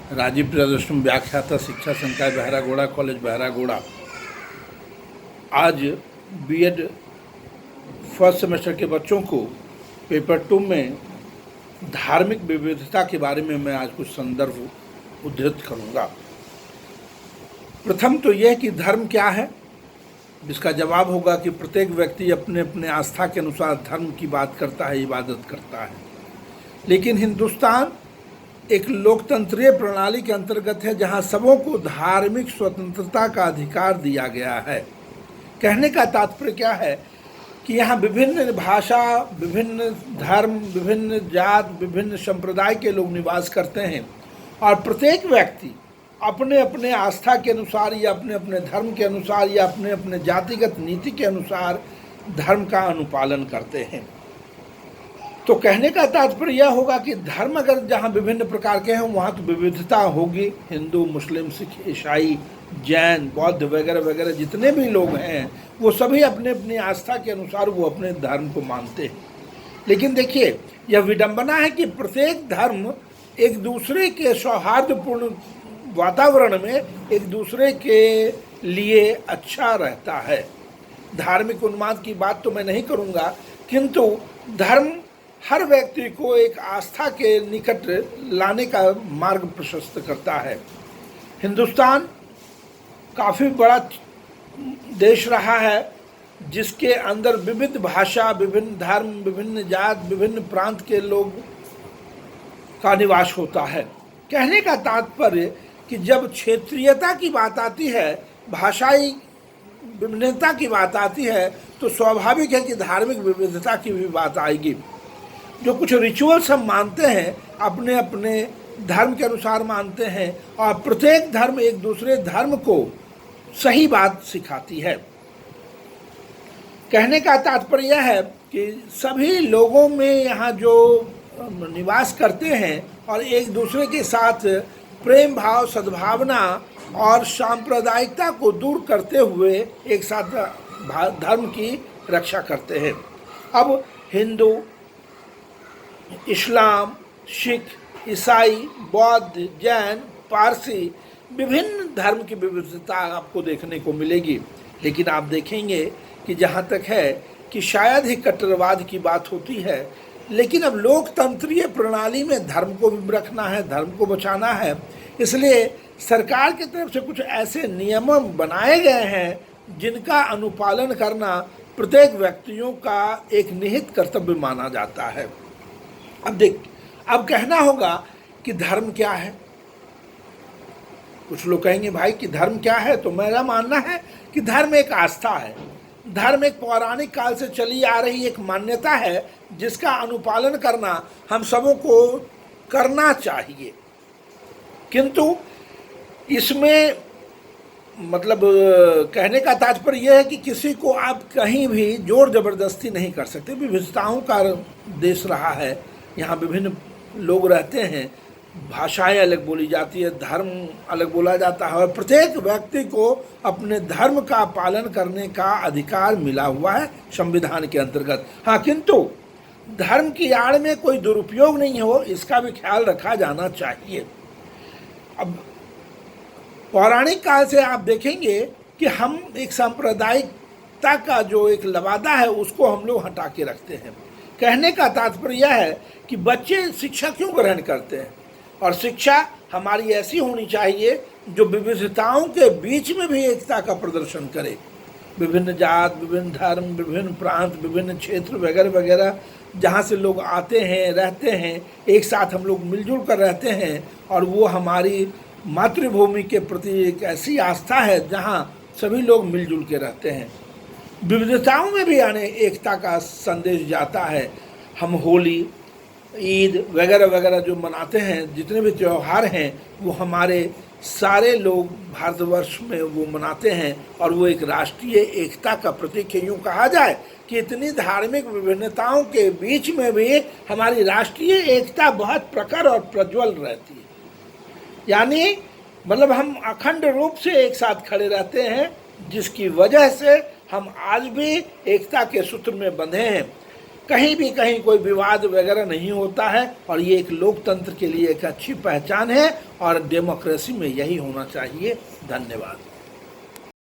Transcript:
राजीव प्रियदर्शन व्याख्याता शिक्षा संकाय बहरागोड़ा कॉलेज बहरागोड़ा आज बीएड फर्स्ट सेमेस्टर के बच्चों को पेपर 2 में धार्मिक विविधता के बारे में मैं आज कुछ संदर्भ उद्धृत करूंगा। प्रथम तो यह कि धर्म क्या है, जिसका जवाब होगा कि प्रत्येक व्यक्ति अपने अपने आस्था के अनुसार धर्म की बात करता है, इबादत करता है। लेकिन हिंदुस्तान एक लोकतंत्रीय प्रणाली के अंतर्गत है जहां सबों को धार्मिक स्वतंत्रता का अधिकार दिया गया है। कहने का तात्पर्य क्या है कि यहाँ विभिन्न भाषा, विभिन्न धर्म, विभिन्न जात, विभिन्न संप्रदाय के लोग निवास करते हैं और प्रत्येक व्यक्ति अपने अपने आस्था के अनुसार या अपने अपने धर्म के अनुसार या अपने अपने जातिगत नीति के अनुसार धर्म का अनुपालन करते हैं। तो कहने का तात्पर्य यह होगा कि धर्म अगर जहाँ विभिन्न प्रकार के हैं वहाँ तो विविधता होगी। हिंदू, मुस्लिम, सिख, ईसाई, जैन, बौद्ध वगैरह वगैरह जितने भी लोग हैं वो सभी अपने अपनी आस्था के अनुसार वो अपने धर्म को मानते हैं। लेकिन देखिए, यह विडंबना है कि प्रत्येक धर्म एक दूसरे के सौहार्दपूर्ण वातावरण में एक दूसरे के लिए अच्छा रहता है। धार्मिक उन्माद की बात तो मैं नहीं करूँगा, किंतु धर्म हर व्यक्ति को एक आस्था के निकट लाने का मार्ग प्रशस्त करता है। हिंदुस्तान काफ़ी बड़ा देश रहा है जिसके अंदर विविध भाषा, विभिन्न धर्म, विभिन्न जात, विभिन्न प्रांत के लोग का निवास होता है। कहने का तात्पर्य कि जब क्षेत्रीयता की बात आती है, भाषाई विभिन्नता की बात आती है, तो स्वाभाविक है कि धार्मिक विविधता की भी बात आएगी। जो कुछ रिचुअल्स हम मानते हैं अपने अपने धर्म के अनुसार मानते हैं और प्रत्येक धर्म एक दूसरे धर्म को सही बात सिखाती है। कहने का तात्पर्य यह है कि सभी लोगों में यहाँ जो निवास करते हैं और एक दूसरे के साथ प्रेम भाव, सद्भावना और सांप्रदायिकता को दूर करते हुए एक साथ धर्म की रक्षा करते हैं। अब हिंदू, इस्लाम, सिख, ईसाई, बौद्ध, जैन, पारसी, विभिन्न धर्म की विविधता आपको देखने को मिलेगी। लेकिन आप देखेंगे कि जहाँ तक है कि शायद ही कट्टरवाद की बात होती है, लेकिन अब लोकतंत्रीय प्रणाली में धर्म को भी रखना है, धर्म को बचाना है। इसलिए सरकार की तरफ से कुछ ऐसे नियम बनाए गए हैं जिनका अनुपालन करना प्रत्येक व्यक्तियों का एक निहित कर्तव्य माना जाता है। अब कहना होगा कि धर्म क्या है। कुछ लोग कहेंगे भाई कि धर्म क्या है, तो मेरा मानना है कि धर्म एक आस्था है। धर्म एक पौराणिक काल से चली आ रही एक मान्यता है जिसका अनुपालन करना हम सबों को करना चाहिए। किंतु इसमें मतलब कहने का तात्पर्य यह है कि किसी को आप कहीं भी जोर जबरदस्ती नहीं कर सकते। विविधताओं का देश रहा है, यहाँ विभिन्न लोग रहते हैं, भाषाएं अलग बोली जाती है, धर्म अलग बोला जाता है और प्रत्येक व्यक्ति को अपने धर्म का पालन करने का अधिकार मिला हुआ है संविधान के अंतर्गत। हाँ, किंतु धर्म की आड़ में कोई दुरुपयोग नहीं हो, इसका भी ख्याल रखा जाना चाहिए। अब पौराणिक काल से आप देखेंगे कि हम एक सांप्रदायिकता का जो एक लवादा है उसको हम लोग हटा के रखते हैं। कहने का तात्पर्य यह है कि बच्चे शिक्षा क्यों ग्रहण करते हैं, और शिक्षा हमारी ऐसी होनी चाहिए जो विविधताओं के बीच में भी एकता का प्रदर्शन करे। विभिन्न जात, विभिन्न धर्म, विभिन्न प्रांत, विभिन्न क्षेत्र वगैरह वगैरह जहाँ से लोग आते हैं, रहते हैं, एक साथ हम लोग मिलजुल कर रहते हैं और वो हमारी मातृभूमि के प्रति एक ऐसी आस्था है जहाँ सभी लोग मिलजुल के रहते हैं। विविधताओं में भी आने एकता का संदेश जाता है। हम होली, ईद वगैरह वगैरह जो मनाते हैं, जितने भी त्यौहार हैं वो हमारे सारे लोग भारतवर्ष में वो मनाते हैं और वो एक राष्ट्रीय एकता का प्रतीक है। यूँ कहा जाए कि इतनी धार्मिक विभिन्नताओं के बीच में भी हमारी राष्ट्रीय एकता बहुत प्रखर और प्रज्वल रहती है। यानी मतलब हम अखंड रूप से एक साथ खड़े रहते हैं, जिसकी वजह से हम आज भी एकता के सूत्र में बंधे हैं। कहीं भी कहीं कोई विवाद वगैरह नहीं होता है, और ये एक लोकतंत्र के लिए एक अच्छी पहचान है, और डेमोक्रेसी में यही होना चाहिए। धन्यवाद।